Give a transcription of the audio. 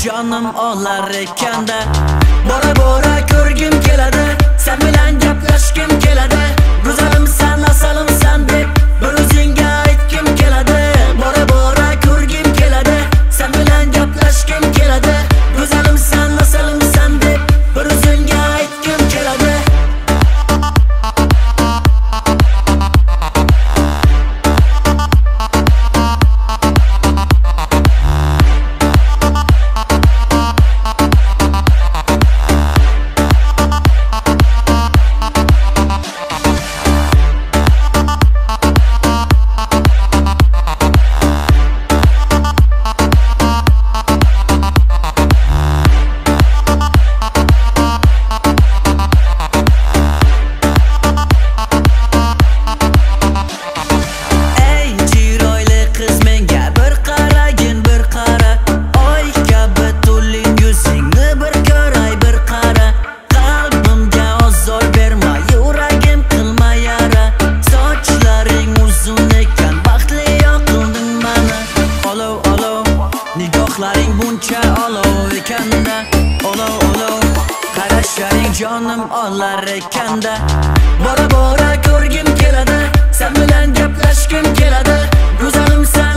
jonim olar ekanda. Bora bora ko'rgim keladi, sen bilan gaplashgim keladi. Go'zalimsan, asalimsan deb bir o'zingga aytgim keladi. Bora bora ko'rgim keladi, sen bilan gaplashgim keladi. Go'zalimsan, asalimsan deb bir o'zingga aytgim keladi. Nigohlaring buncha olov ekanda, olov olov, qarashlaring jonim olar ekanda. Bora bora ko'rgim keladi, sen bilan gaplashgim keladi. Go'zalimsan